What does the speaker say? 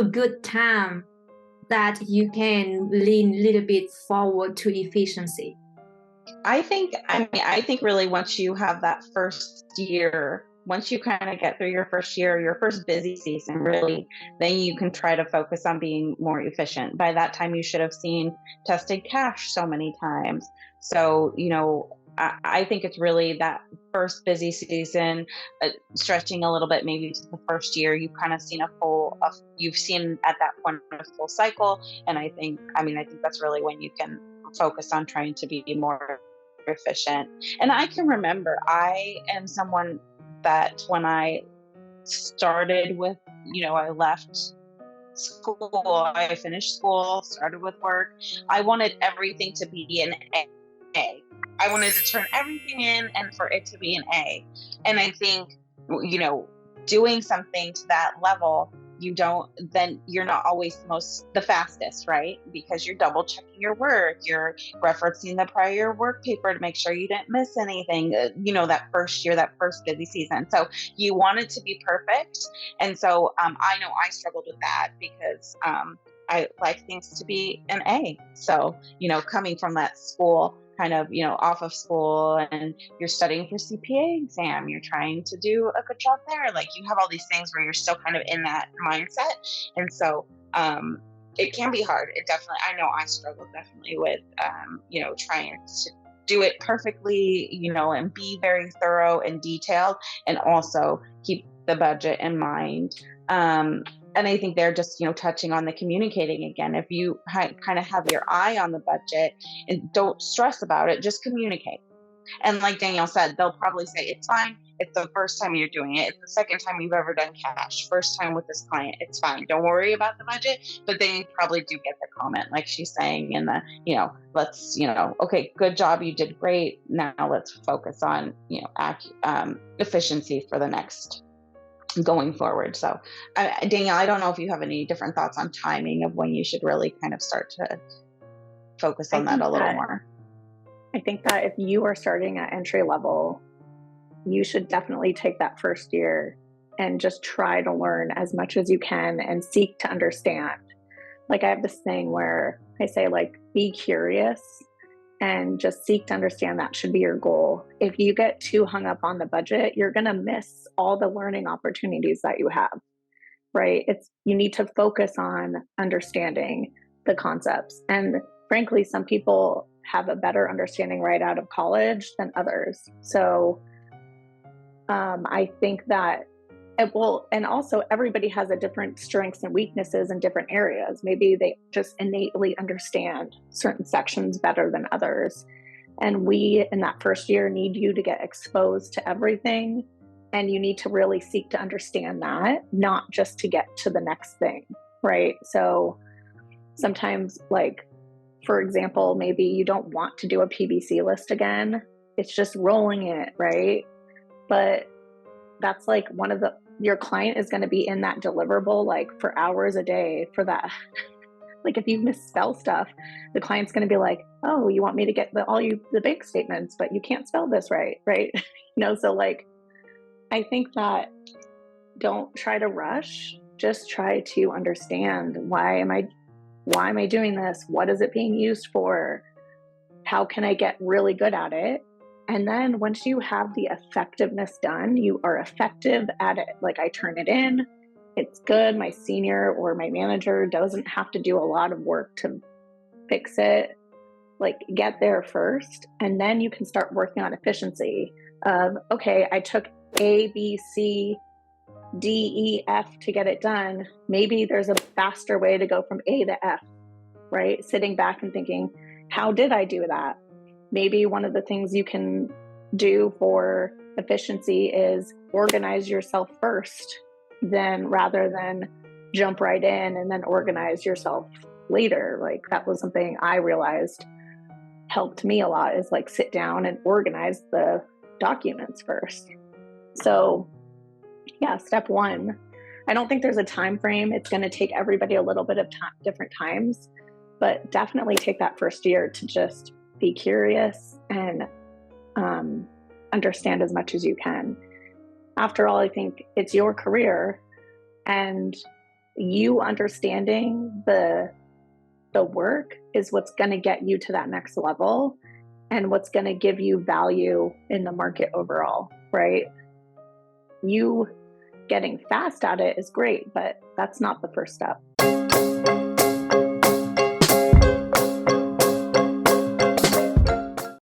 also good time that you can lean a little bit forward to efficiency? I think really once you have that first year, once you kind of get through your first year, your first busy season, really, then you can try to focus on being more efficient. By that time, you should have seen tested cash so many times. So, I think it's really that first busy season, stretching a little bit maybe to the first year. You've kind of seen you've seen at that point a full cycle. And I think that's really when you can focus on trying to be more efficient. And I can remember I am someone that when I started with, I left school, I finished school, started with work, I wanted everything to be an A. I wanted to turn everything in and for it to be an A. And I think, you know, doing something to that level, you're not always the fastest, right? Because you're double checking your work, you're referencing the prior work paper to make sure you didn't miss anything, that first year, that first busy season. So you want it to be perfect. And so I know I struggled with that because I like things to be an A. So, coming from that school, kind of, off of school, and you're studying for CPA exam, you're trying to do a good job there. Like you have all these things where you're still kind of in that mindset. And so it can be hard. I know I struggled definitely with, trying to do it perfectly, and be very thorough and detailed, and also keep the budget in mind. And I think they're just, touching on the communicating again. If you kind of have your eye on the budget and don't stress about it, just communicate. And like Danielle said, they'll probably say, it's fine. It's the first time you're doing it. It's the second time you've ever done cash. First time with this client. It's fine. Don't worry about the budget. But then you probably do get the comment, like she's saying, in the, let's, okay, good job. You did great. Now let's focus on, efficiency for the next going forward. So, Danielle, I don't know if you have any different thoughts on timing of when you should really kind of start to focus on that a little more. I think that if you are starting at entry level, you should definitely take that first year and just try to learn as much as you can and seek to understand. Like I have this thing where I say, like, be curious and just seek to understand. That should be your goal. If you get too hung up on the budget, you're going to miss all the learning opportunities that you have, right? You need to focus on understanding the concepts. And frankly, some people have a better understanding right out of college than others. So I think that and also everybody has a different strengths and weaknesses in different areas. Maybe they just innately understand certain sections better than others. And we, in that first year, need you to get exposed to everything. And you need to really seek to understand that, not just to get to the next thing, right? So sometimes, like, for example, maybe you don't want to do a PBC list again. It's just rolling it, right? But that's like your client is going to be in that deliverable like for hours a day for that. Like if you misspell stuff, the client's going to be like, oh, you want me to get the bank statements, but you can't spell this right? So like, I think that don't try to rush, just try to understand why am I doing this? What is it being used for? How can I get really good at it? And then once you have the effectiveness done, you are effective at it. Like I turn it in, it's good. My senior or my manager doesn't have to do a lot of work to fix it. Like get there first, and then you can start working on efficiency of, okay, I took A, B, C, D, E, F to get it done. Maybe there's a faster way to go from A to F, right? Sitting back and thinking, how did I do that? Maybe one of the things you can do for efficiency is organize yourself first, rather than jump right in and then organize yourself later. Like that was something I realized helped me a lot, is like sit down and organize the documents first. So yeah, step one, I don't think there's a time frame. It's going to take everybody a little bit of time, different times, but definitely take that first year to just be curious and understand as much as you can. After all, I think it's your career, and you understanding the work is what's going to get you to that next level and what's going to give you value in the market overall, right? You getting fast at it is great, but that's not the first step.